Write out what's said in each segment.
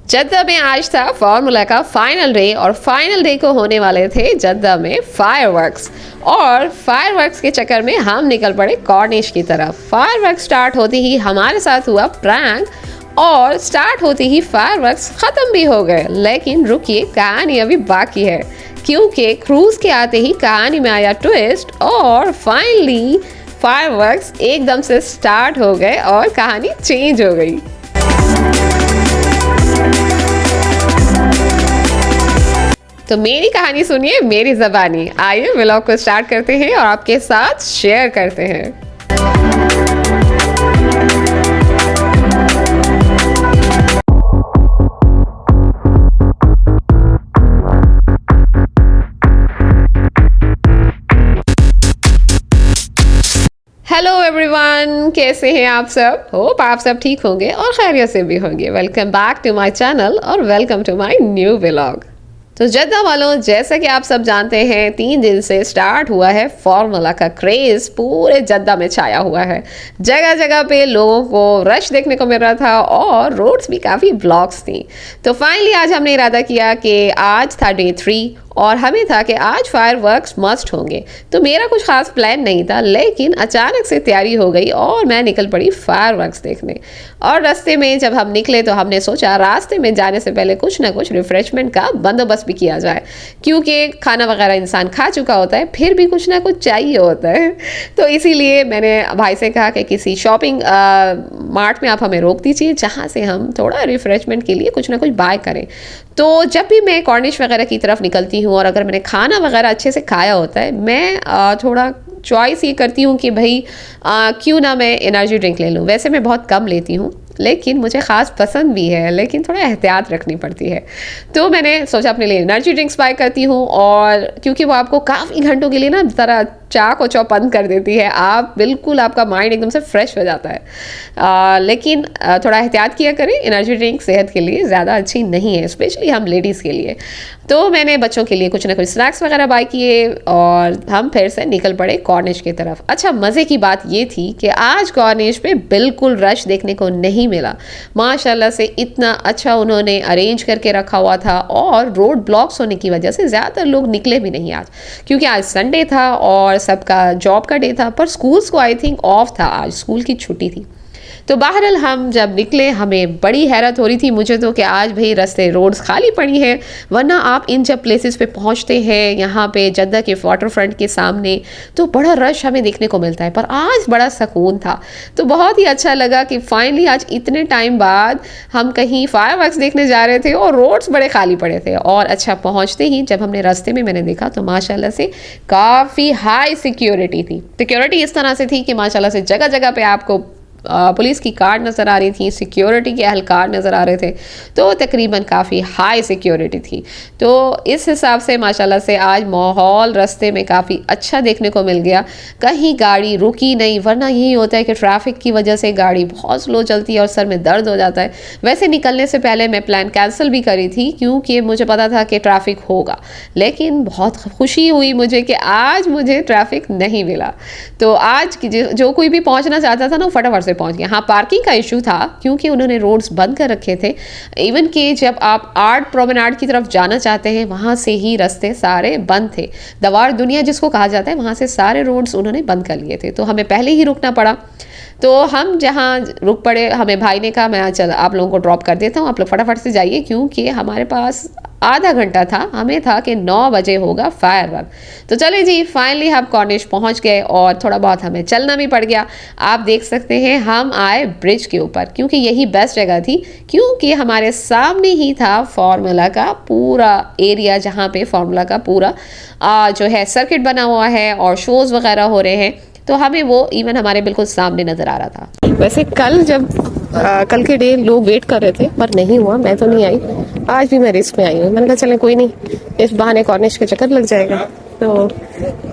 जद्दा में आज था फार्मूला का फाइनल डे और फाइनल डे को होने वाले थे जद्दा में फायरवर्क्स। और फायरवर्क्स के चक्कर में हम निकल पड़े कॉर्निश की तरफ। फायरवर्क्स स्टार्ट होते ही हमारे साथ हुआ प्रैंक और स्टार्ट होते ही फायरवर्क्स खत्म भी हो गए। लेकिन रुकिए, कहानी अभी बाकी है, क्योंकि क्रूज के आते ही कहानी में आया ट्विस्ट और फाइनली फायरवर्क्स एकदम से स्टार्ट हो गए और कहानी चेंज हो गई। तो मेरी कहानी सुनिए मेरी ज़बानी। आइए व्लॉग को स्टार्ट करते हैं और आपके साथ शेयर करते हैं। हेलो एवरीवन, कैसे हैं आप सब? होप आप सब ठीक होंगे और खैरियत से भी होंगे। Welcome back to my channel और welcome to my new vlog. तो जद्दा वालों, जैसा कि आप सब जानते हैं, 3 दिन से स्टार्ट हुआ है फार्मूला का क्रेज पूरे जद्दा में छाया हुआ है। जगह जगह पे लोगों को रश देखने को मिल रहा था और रोड्स भी काफ़ी ब्लॉक्स थी। तो फाइनली आज हमने इरादा किया कि आज था डे 3 और हमें था कि आज फायरवर्क्स मस्ट होंगे। तो मेरा कुछ खास प्लान नहीं था, लेकिन अचानक से तैयारी हो गई और मैं निकल पड़ी फायरवर्क्स देखने। और रास्ते में जब हम निकले तो हमने सोचा रास्ते में जाने से पहले कुछ ना कुछ रिफ्रेशमेंट का बंदोबस्त भी किया जाए, क्योंकि खाना वगैरह इंसान खा चुका होता है, फिर भी कुछ ना कुछ चाहिए होता है। तो इसीलिए मैंने भाई से कहा कि किसी शॉपिंग मार्ट में आप हमें रोक दीजिए, जहाँ से हम थोड़ा रिफ्रेशमेंट के लिए कुछ ना कुछ बाय करें। तो जब भी मैं कॉर्निश वगैरह की तरफ निकलती हूँ और अगर मैंने खाना वगैरह अच्छे से खाया होता है, मैं थोड़ा चॉइस ये करती हूँ कि भाई क्यों ना मैं एनर्जी ड्रिंक ले लूँ। वैसे मैं बहुत कम लेती हूँ, लेकिन मुझे ख़ास पसंद भी है, लेकिन थोड़ा एहतियात रखनी पड़ती है। तो मैंने सोचा अपने लिए एनर्जी ड्रिंक्स बाय करती हूँ, और क्योंकि वो आपको काफ़ी घंटों के लिए ना ज़रा चाक और चौपंद कर देती है, आप बिल्कुल आपका माइंड एकदम से फ्रेश हो जाता है। लेकिन थोड़ा एहतियात किया करें, एनर्जी ड्रिंक सेहत के लिए ज़्यादा अच्छी नहीं है, स्पेशली हम लेडीज़ के लिए। तो मैंने बच्चों के लिए कुछ ना कुछ स्नैक्स वगैरह बाय किए और हम फिर से निकल पड़े कॉर्निश की तरफ। अच्छा, मज़े की बात ये थी कि आज कॉर्निश पे बिल्कुल रश देखने को नहीं मिला। माशाल्लाह से इतना अच्छा उन्होंने अरेंज करके रखा हुआ था और रोड ब्लॉक्स होने की वजह से ज़्यादातर लोग निकले भी नहीं आज, क्योंकि आज संडे था और सबका जॉब का डे था। पर स्कूल्स को आई थिंक ऑफ था, आज स्कूल की छुट्टी थी। तो बहरहाल हम जब निकले हमें बड़ी हैरत हो रही थी मुझे तो कि आज भाई रास्ते रोड्स खाली पड़ी हैं, वरना आप इन जब प्लेसेस पे पहुंचते हैं यहाँ पे जद्दा के वाटर फ्रंट के सामने, तो बड़ा रश हमें देखने को मिलता है। पर आज बड़ा सुकून था, तो बहुत ही अच्छा लगा कि फाइनली आज इतने टाइम बाद हम कहीं फायरवर्क्स देखने जा रहे थे और रोड्स बड़े खाली पड़े थे। और अच्छा, पहुँचते ही जब हमने रास्ते में मैंने देखा तो माशाल्लाह से काफ़ी हाई सिक्योरिटी थी। सिक्योरिटी इस तरह से थी कि माशाल्लाह से जगह जगह पे आपको पुलिस की कार नज़र आ रही थी, सिक्योरिटी के एहलकार नज़र आ रहे थे, तो तकरीबन काफ़ी हाई सिक्योरिटी थी। तो इस हिसाब से माशाल्लाह से आज माहौल रास्ते में काफ़ी अच्छा देखने को मिल गया। कहीं गाड़ी रुकी नहीं, वरना यही होता है कि ट्रैफिक की वजह से गाड़ी बहुत स्लो चलती है और सर में दर्द हो जाता है। वैसे निकलने से पहले मैं प्लान कैंसिल भी करी थी, क्योंकि मुझे पता था कि ट्रैफिक होगा, लेकिन बहुत खुशी हुई मुझे कि आज मुझे ट्रैफिक नहीं मिला। तो आज जो कोई भी पहुँचना चाहता था ना, फटाफट पहुंच गया। हाँ, पार्किंग का इशू था, क्योंकि उन्होंने रोड्स बंद कर रखे थे। इवन कि जब आप आर्ट प्रोमेनाड की तरफ जाना चाहते हैं, वहां से ही रास्ते सारे बंद थे। दवार दुनिया जिसको कहा जाता है, वहां से सारे रोड्स उन्होंने बंद कर लिए थे, तो हमें पहले ही रुकना पड़ा। तो हम जहाँ रुक पड़े, हमें भाई ने कहा मैं चल आप लोगों को ड्रॉप कर देता हूँ, आप लोग फटाफट से जाइए, क्योंकि हमारे पास आधा घंटा था। हमें था कि 9 बजे होगा फायरवर्क। तो चले जी, फाइनली हम कॉर्निश पहुंच गए और थोड़ा बहुत हमें चलना भी पड़ गया। आप देख सकते हैं हम आए ब्रिज के ऊपर, क्योंकि यही बेस्ट जगह थी, क्योंकि हमारे सामने ही था फार्मूला का पूरा एरिया, जहाँ पे फार्मूला का पूरा जो है सर्किट बना हुआ है और शोज़ वगैरह हो रहे हैं। तो हमें वो इवन हमारे बिल्कुल सामने नज़र आ रहा था। वैसे कल के डे लोग वेट कर रहे थे, पर नहीं हुआ, मैं तो नहीं आई। आज भी मैं रेस में आई हूँ, मैंने कहा चलें कोई नहीं, इस बहाने कॉर्निश के चक्कर लग जाएगा। तो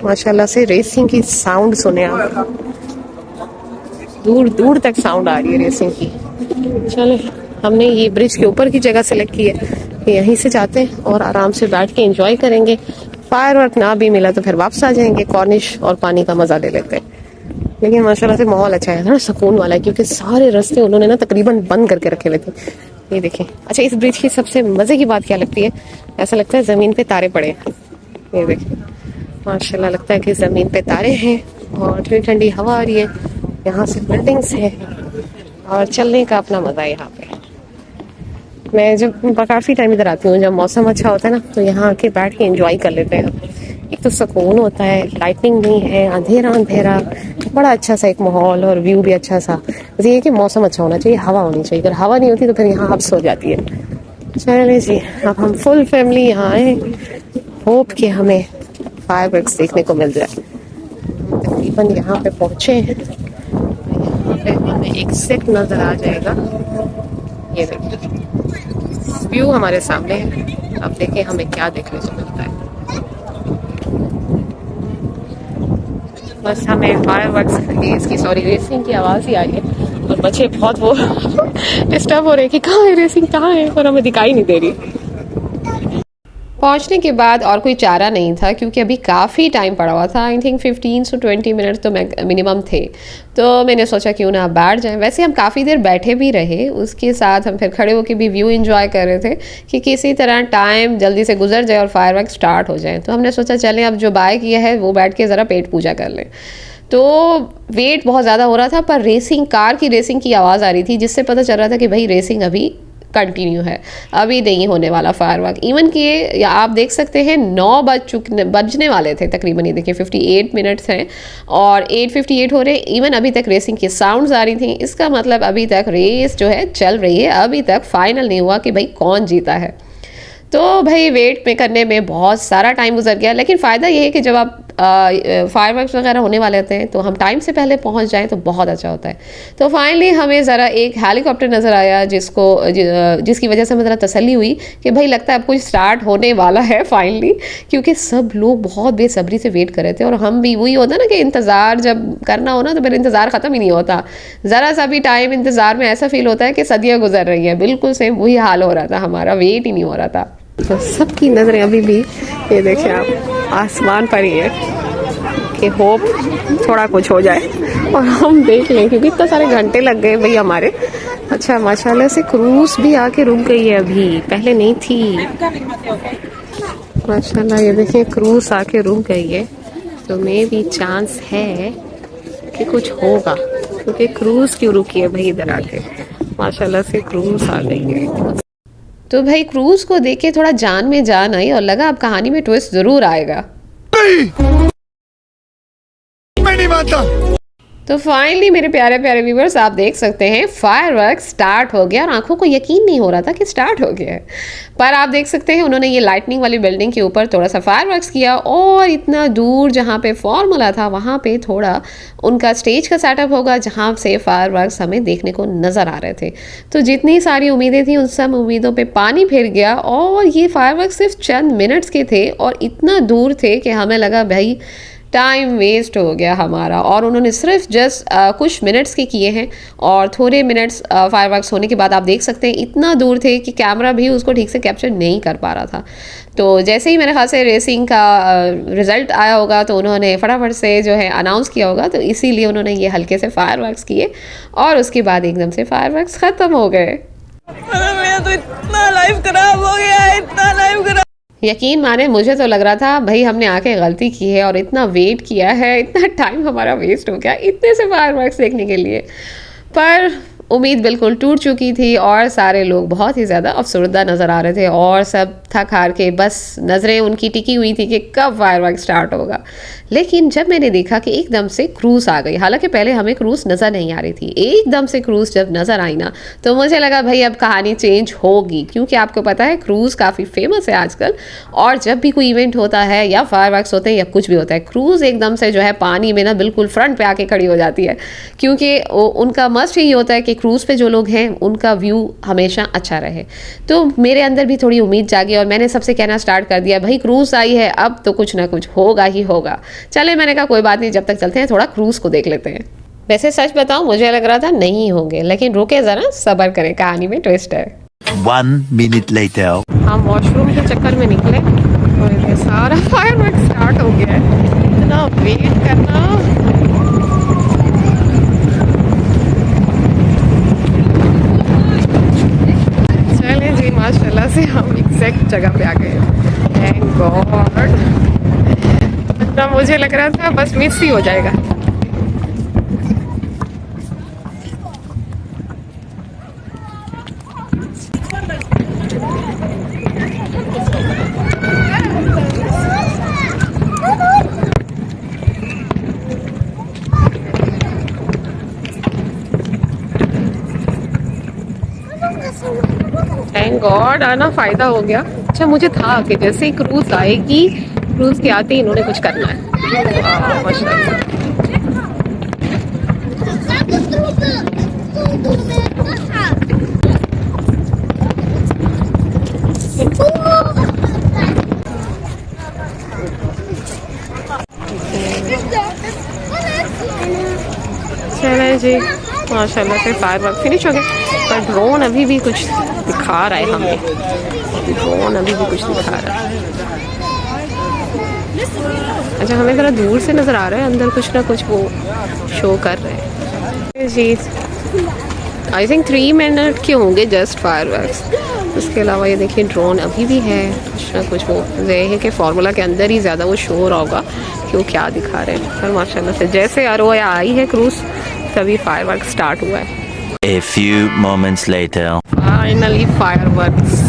माशाल्लाह से रेसिंग की साउंड सुने आप, दूर दूर तक साउंड आ रही है रेसिंग की। चले, हमने ये ब्रिज के ऊपर की जगह सेलेक्ट की है, यहीं से जाते हैं और आराम से बैठ के एंजॉय करेंगे। फायरवर्क ना भी मिला तो फिर वापस आ जाएंगे, कॉर्निश और पानी का मजा ले लेते हैं। लेकिन माशाल्लाह से माहौल अच्छा है ना, सुकून वाला है, क्योंकि सारे रास्ते उन्होंने ना तकरीबन बंद करके रखे हुए थे। ये देखें। अच्छा, इस ब्रिज की सबसे मज़े की बात क्या लगती है, ऐसा लगता है ज़मीन पे तारे पड़े हैं। ये देखें, माशाल्लाह लगता है कि ज़मीन पे तारे हैं और ठंडी ठंडी हवा आ रही है, यहाँ से बिल्डिंग्स हैं और चलने का अपना मज़ा है यहाँ पे। मैं जब काफ़ी टाइम इधर आती हूँ, जब मौसम अच्छा होता है ना, तो यहाँ आके बैठ के एंजॉय कर लेते हैं। एक तो सुकून होता है, लाइटनिंग नहीं है, अंधेरा अंधेरा, बड़ा अच्छा सा एक माहौल और व्यू भी अच्छा सा। बस ये है कि मौसम अच्छा होना चाहिए, हवा होनी चाहिए। अगर हवा नहीं होती तो फिर यहाँ हब्स हो जाती है। चलिए जी, अब हम फुल फैमिली यहाँ आए, होप कि हमें फायरवर्क्स देखने को मिल जाए। तकरीबन यहाँ पे पहुँचे हैं, यहाँ पे हमें एग्जैक्ट नज़र आ जाएगा। ये देखिए व्यू हमारे सामने है, अब देखें हमें क्या देखने को मिलता है। बस हमें फायरवर्क्स की रेसिंग की आवाज़ ही आ रही है और बच्चे बहुत वो डिस्टर्ब हो रहे हैं कि कहाँ है रेसिंग, कहाँ है, और हमें दिखाई नहीं दे रही। पहुंचने के बाद और कोई चारा नहीं था, क्योंकि अभी काफ़ी टाइम पड़ा हुआ था। आई थिंक 15 से 20 मिनट तो मिनिमम थे। तो मैंने सोचा क्यों ना बैठ जाएं। वैसे हम काफ़ी देर बैठे भी रहे, उसके साथ हम फिर खड़े होकर भी व्यू एंजॉय कर रहे थे कि किसी तरह टाइम जल्दी से गुजर जाए और फायरवर्क स्टार्ट हो जाए। तो हमने सोचा चलें, अब जो बाय किया है वो बैठ के ज़रा पेट पूजा कर लें। तो वेट बहुत ज़्यादा हो रहा था, पर कार की रेसिंग की आवाज़ आ रही थी, जिससे पता चल रहा था कि भाई रेसिंग अभी कंटिन्यू है, अभी नहीं होने वाला फायरवर्क। इवन कि या आप देख सकते हैं 9 बजने वाले थे तकरीबन। ये देखिए 58 मिनट्स हैं और 8:58 हो रहे। इवन अभी तक रेसिंग की साउंड्स आ रही थी। इसका मतलब अभी तक रेस जो है चल रही है, अभी तक फाइनल नहीं हुआ कि भाई कौन जीता है। तो भाई वेट में करने में बहुत सारा टाइम गुजर गया। लेकिन फ़ायदा ये है कि जब आप फायरवर्क्स वगैरह होने वाले होते हैं तो हम टाइम से पहले पहुंच जाएं तो बहुत अच्छा होता है। तो फाइनली हमें ज़रा एक हेलीकॉप्टर नज़र आया, जिसकी वजह से हमें ज़रा तसल्ली हुई कि भाई लगता है अब कुछ स्टार्ट होने वाला है फाइनली, क्योंकि सब लोग बहुत बेसब्री से वेट कर रहे थे और हम भी। वही होता है ना कि इंतज़ार जब करना हो ना तो फिर इंतज़ार ख़त्म ही नहीं होता। ज़रा सा भी टाइम इंतज़ार में ऐसा फील होता है कि सदियाँ गुजर रही हैं। बिल्कुल सेम वही हाल हो रहा था हमारा, वेट ही नहीं हो रहा था। तो सबकी नज़रें अभी भी ये देखिए आप आसमान पर ही है कि होप थोड़ा कुछ हो जाए और हम देख लें, क्योंकि इतने सारे घंटे लग गए भाई हमारे। अच्छा, माशाल्लाह से क्रूज भी आके रुक गई है, अभी पहले नहीं थी। माशाल्लाह ये देखिए क्रूज आके रुक गई है, तो मे भी चांस है कि कुछ होगा, क्योंकि क्रूज क्यों रुकी है भाई इधर आके। माशाल्लाह से क्रूज आ गई है। तो भाई क्रूज को देख के थोड़ा जान में जान आई और लगा अब कहानी में ट्विस्ट जरूर आएगा। मैं नहीं मानता। तो फाइनली मेरे प्यारे प्यारे व्यूवर्स, आप देख सकते हैं फायरवर्क स्टार्ट हो गया और आंखों को यकीन नहीं हो रहा था कि स्टार्ट हो गया है। पर आप देख सकते हैं उन्होंने ये लाइटनिंग वाली बिल्डिंग के ऊपर थोड़ा सा फायरवर्क्स किया और इतना दूर जहाँ पे फॉर्मूला था वहाँ पे थोड़ा उनका स्टेज का सेटअप होगा, जहाँ से फायरवर्क्स हमें देखने को नज़र आ रहे थे। तो जितनी सारी उम्मीदें थी उन सब उम्मीदों पर पानी फिर गया और ये फायरवर्क्स सिर्फ चंद मिनट्स के थे और इतना दूर थे कि हमें लगा भाई टाइम वेस्ट हो गया हमारा। और उन्होंने सिर्फ जस्ट कुछ मिनट्स के किए हैं और थोड़े मिनट्स फायरवर्क्स होने के बाद आप देख सकते हैं इतना दूर थे कि कैमरा भी उसको ठीक से कैप्चर नहीं कर पा रहा था। तो जैसे ही मेरे ख्याल से रेसिंग का रिजल्ट आया होगा तो उन्होंने फटाफट से जो है अनाउंस किया होगा, तो इसीलिए उन्होंने ये हल्के से फायरवर्क्स किए और उसके बाद एकदम से फायरवर्क्स ख़त्म हो गए। मेरा तो इतना लाइफ खराब हो गया है, इतना लाइफ खराब। यकीन माने मुझे तो लग रहा था भाई हमने आके गलती की है और इतना वेट किया है, इतना टाइम हमारा वेस्ट हो गया इतने से फायरवर्क्स देखने के लिए। पर उम्मीद बिल्कुल टूट चुकी थी और सारे लोग बहुत ही ज़्यादा अफसरदा नज़र आ रहे थे और सब थक हार के बस नज़रें उनकी टिकी हुई थी कि कब फायरवर्क स्टार्ट होगा। लेकिन जब मैंने देखा कि एकदम से क्रूज़ आ गई, हालांकि पहले हमें क्रूज़ नज़र नहीं आ रही थी, एकदम से क्रूज़ जब नज़र आई ना तो मुझे लगा भाई अब कहानी चेंज होगी, क्योंकि आपको पता है क्रूज़ काफ़ी फेमस है आजकल। और जब भी कोई इवेंट होता है या फायरवर्क्स होते हैं या कुछ भी होता है, क्रूज़ एकदम से जो है पानी में ना बिल्कुल फ्रंट पे आके खड़ी हो जाती है, क्योंकि उनका मस्ट यही होता है कि क्रूज़ पे जो लोग हैं उनका व्यू हमेशा अच्छा रहे। तो मेरे अंदर भी थोड़ी उम्मीद जागी और मैंने सबसे कहना स्टार्ट कर दिया भाई क्रूज़ आई है अब तो कुछ ना कुछ होगा ही होगा। चले, मैंने कहा कोई बात नहीं, जब तक चलते हैं थोड़ा क्रूज़ को देख लेते हैं। वैसे सच बताऊं मुझे लग रहा था नहीं होंगे, लेकिन रुके ज़रा, सब्र करें, कहानी में ट्विस्ट है। 1 minute later. हम वॉशरूम के चक्कर में निकले और ये सारा फायरवर्क स्टार्ट हो गया है। इतना वेट करना, माशाल्लाह से हम एग्जैक्ट जगह पे आ गए। थैंक गॉड, वरना मुझे लग रहा था बस मिस ही हो जाएगा। थैंक गॉड, आना फ़ायदा हो गया। अच्छा, मुझे था कि जैसे ही क्रूज़ आएगी, क्रूज़ के आते ही इन्होंने कुछ करना है। माशाल्लाह। चले जी, माशाल्लाह से फायर वर्क फिनिश हो गया, पर ड्रोन अभी भी कुछ दिखा रहा है हमें। ड्रोन अभी भी कुछ दिखा रहा है। अच्छा, हमें ज़रा दूर से नज़र आ रहा है, अंदर कुछ ना कुछ वो शो कर रहे हैं जी। आई थिंक 3 मिनट के होंगे जस्ट फायर वर्क्स। उसके अलावा ये देखिए ड्रोन अभी भी है, कुछ ना कुछ वो ये है कि फार्मूला के अंदर ही ज़्यादा वो शो हो रहा होगा कि वो क्या दिखा रहे हैं। पर माशाल्लाह से जैसे ROI आई है क्रूज़, तभी फायर वर्क स्टार्ट हुआ है। A few moments later. Finally fire works.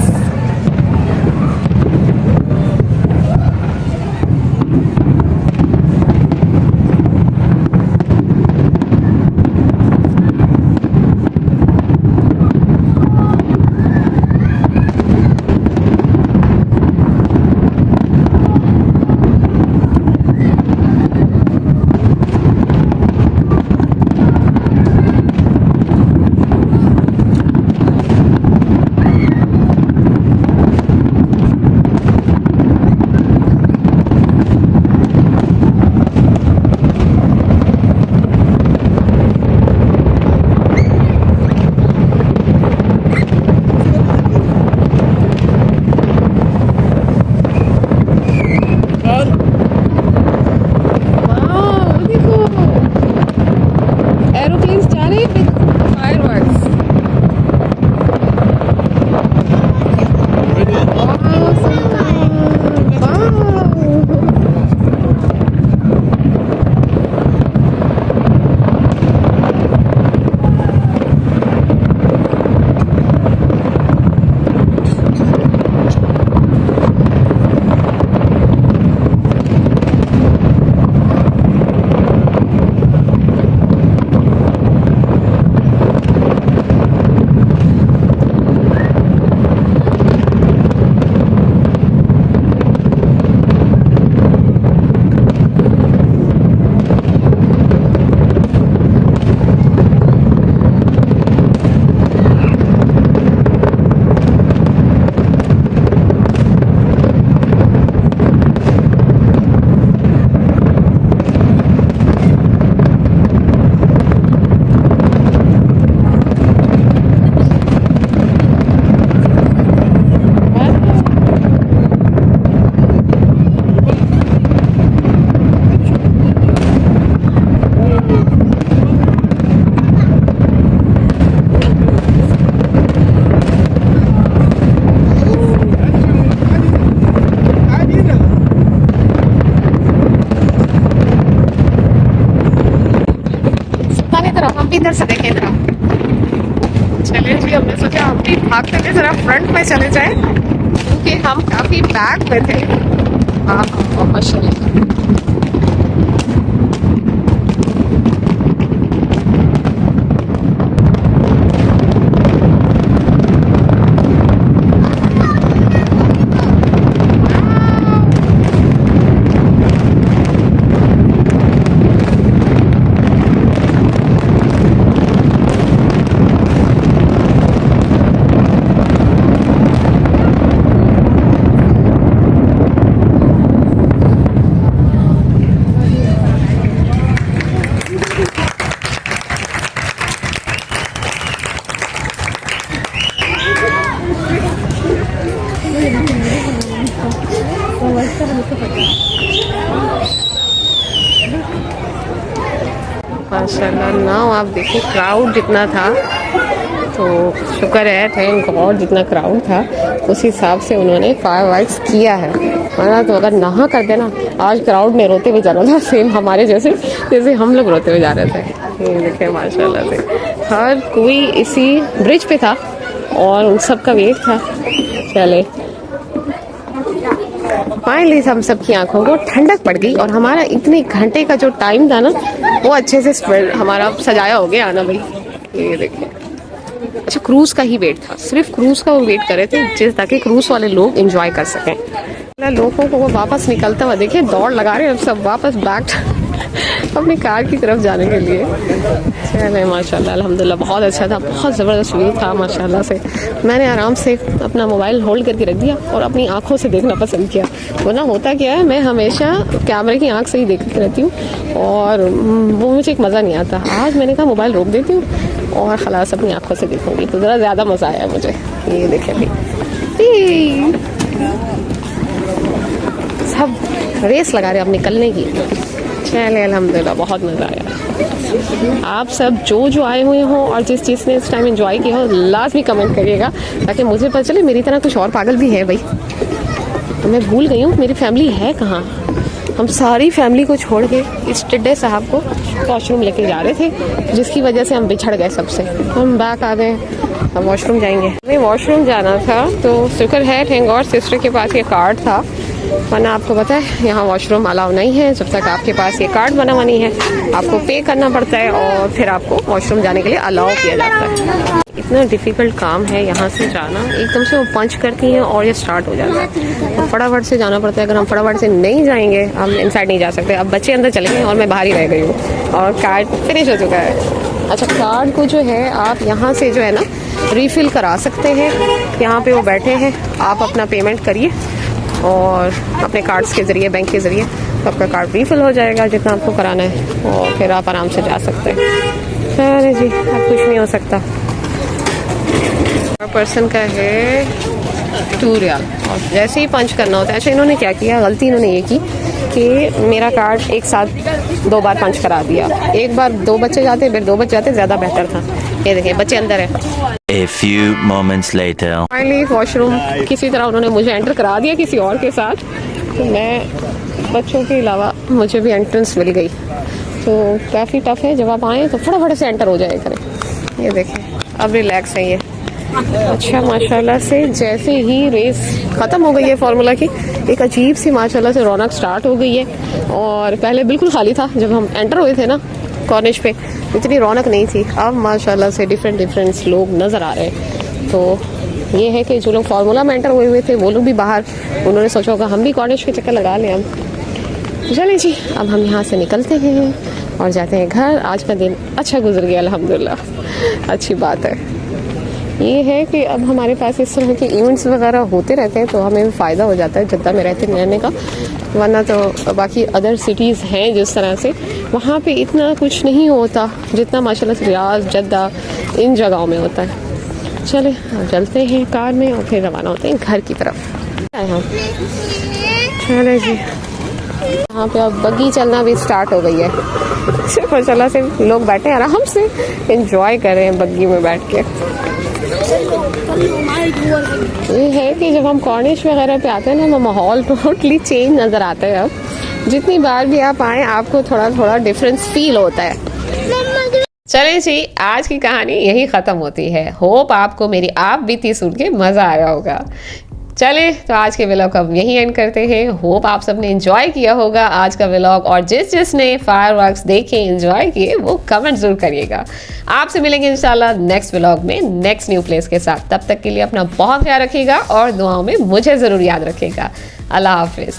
इधर से देखें जरा। चले जी, हमने सोचा हम भी भागते हुए जरा फ्रंट में चले जाए, क्योंकि हम काफी बैक में थे। हाँ हाँ, माशाल्लाह। माशाल्लाह। नाउ आप देखिए क्राउड जितना था, तो शुक्र है, थैंक गॉड, जितना क्राउड था उस हिसाब से उन्होंने फायरवर्क्स किया है, वरना तो अगर नहा कर देना आज क्राउड में रोते हुए जाना था, सेम हमारे जैसे हम लोग रोते हुए जा रहे थे। ये देखिए माशाल्लाह से हर कोई इसी ब्रिज पे था और उन सब का वेट था। चले फाइनली हम सब की आंखों को ठंडक पड़ गई और हमारा इतने घंटे का जो टाइम था ना वो अच्छे से स्प्रेड हमारा सजाया हो गया ना भाई। ये देखिए, अच्छा क्रूज़ का ही वेट था, सिर्फ क्रूज़ का वो वेट कर रहे थे ताकि क्रूज़ वाले लोग एंजॉय कर सकें। लोगों को वो वापस निकलता हुआ देखिए, दौड़ लगा रहे हैं सब वापस बैक अपनी कार की तरफ जाने के लिए। चले माशाल्लाह अल्हम्दुलिल्लाह बहुत अच्छा था, बहुत ज़बरदस्त व्यू था माशाल्लाह से। मैंने आराम से अपना मोबाइल होल्ड करके रख दिया और अपनी आँखों से देखना पसंद किया, वरना होता क्या है मैं हमेशा कैमरे की आँख से ही देखती रहती हूँ और वो मुझे एक मज़ा नहीं आता। आज मैंने कहा मोबाइल रोक देती हूँ और खलास अपनी आँखों से देखूँगी, तो ज़रा ज़्यादा मज़ा आया मुझे। ये देखें भाई सब रेस लगा रहे अब निकलने की। चले अल्हम्दुलिल्लाह बहुत मज़ा आया। आप सब जो आए हुए हों और जिस चीज़ ने इस टाइम एंजॉय किया हो लाजमी कमेंट करिएगा ताकि मुझे पता चले मेरी तरह कुछ और पागल भी है भाई। तो मैं भूल गई हूँ मेरी फैमिली है कहाँ। हम सारी फैमिली को छोड़ के इस टिड्डे साहब को वॉशरूम लेके जा रहे थे, जिसकी वजह से हम बिछड़ गए सबसे। हम बैक आ गए, हम वॉशरूम जाएंगे। हमें वॉशरूम जाना था तो शुक्र है थैंक गॉड सिस्टर के पास ये कार्ड था, वरना आपको पता है यहाँ वॉशरूम अलाउ नहीं है जब तक आपके पास ये कार्ड बना हुआ नहीं है। आपको पे करना पड़ता है और फिर आपको वॉशरूम जाने के लिए अलाउ किया जाता है। इतना डिफ़िकल्ट काम है यहाँ से जाना, एकदम से वो पंच करती हैं और ये स्टार्ट हो जाता है। तो फटाफट से जाना पड़ता है, अगर हम फटाफट से नहीं जाएंगे हम इनसाइड नहीं जा सकते। अब बच्चे अंदर चले गए और मैं बाहर ही रह गई हूँ और कार्ड फिनिश हो चुका है। अच्छा कार्ड को जो है आप यहाँ से जो है ना रीफ़िल करा सकते हैं, यहाँ पे वो बैठे हैं, आप अपना पेमेंट करिए और अपने कार्ड्स के ज़रिए बैंक के ज़रिए तो आपका कार्ड रीफ़िल हो जाएगा जितना आपको कराना है और फिर आप आराम से जा सकते हैं। अरे जी अब कुछ नहीं हो सकता। पर्सन का है 2 रियाल और जैसे ही पंच करना होता है। अच्छा इन्होंने क्या किया, गलती इन्होंने ये की कि मेरा कार्ड एक साथ 2 बार पंच करा दिया। एक बार 2 बच्चे जाते फिर 2 बच्चे जाते ज़्यादा बेहतर था। ये देखिए बच्चे अंदर है। A few moments later. Finally washroom किसी तरह उन्होंने मुझे एंटर करा दिया किसी और के साथ, तो मैं बच्चों के अलावा मुझे भी एंट्रेंस मिल गई। तो काफ़ी टफ है, जब आप आएँ तो फटाफट से एंटर हो जाए करें। ये देखें अब रिलैक्स है ये। अच्छा माशाल्लाह से जैसे ही रेस ख़त्म हो गई है फार्मूला की, एक अजीब सी माशाल्लाह से रौनक स्टार्ट हो गई है। और पहले बिल्कुल खाली था जब हम एंटर हुए थे ना कॉर्निश पे, इतनी रौनक नहीं थी। अब माशाल्लाह से डिफरेंट लोग नज़र आ रहे हैं। तो ये है कि जो लोग फार्मूला में एंटर हुए थे वो लोग भी बाहर, उन्होंने सोचा होगा हम भी कॉर्निश के चक्कर लगा लें। हम चलें जी अब हम यहाँ से निकलते हैं और जाते हैं घर। आज का दिन अच्छा गुजर गया अल्हम्दुलिल्लाह, अच्छी बात है। ये है कि अब हमारे पास इस तरह के इवेंट्स वगैरह होते रहते हैं तो हमें भी फ़ायदा हो जाता है जद्दा में रहने का, वरना तो बाकी अदर सिटीज़ हैं जिस तरह से वहाँ पे इतना कुछ नहीं होता जितना माशाल्लाह से रियाज जद्दा इन जगहों में होता है। चले अब चलते हैं कार में और फिर रवाना होते हैं घर की तरफ। हम चले जी यहाँ पे अब बग्गी चलना भी स्टार्ट हो गई है। माशाल्लाह से लोग बैठे आराम से इंजॉय कर रहे हैं बग्गी में बैठ के। ये है कि जब हम कॉर्निश वगैरह पे आते हैं ना वो माहौल टोटली चेंज नज़र आता है। अब जितनी बार भी आप आएँ आपको थोड़ा थोड़ा डिफरेंस फील होता है। चलें जी आज की कहानी यही ख़त्म होती है। होप आपको मेरी आप बीती सुन के मज़ा आया होगा। चले तो आज के व्लॉग को हम यहीं एंड करते हैं। होप आप सबने एंजॉय किया होगा आज का व्लॉग, और जिसने फायरवर्क्स देखे एंजॉय किए वो कमेंट जरूर करिएगा। आपसे मिलेंगे इंशाल्लाह नेक्स्ट व्लॉग में नेक्स्ट न्यू प्लेस के साथ। तब तक के लिए अपना बहुत ख्याल रखिएगा और दुआओं में मुझे ज़रूर याद रखिएगा। अल्लाह हाफिज़।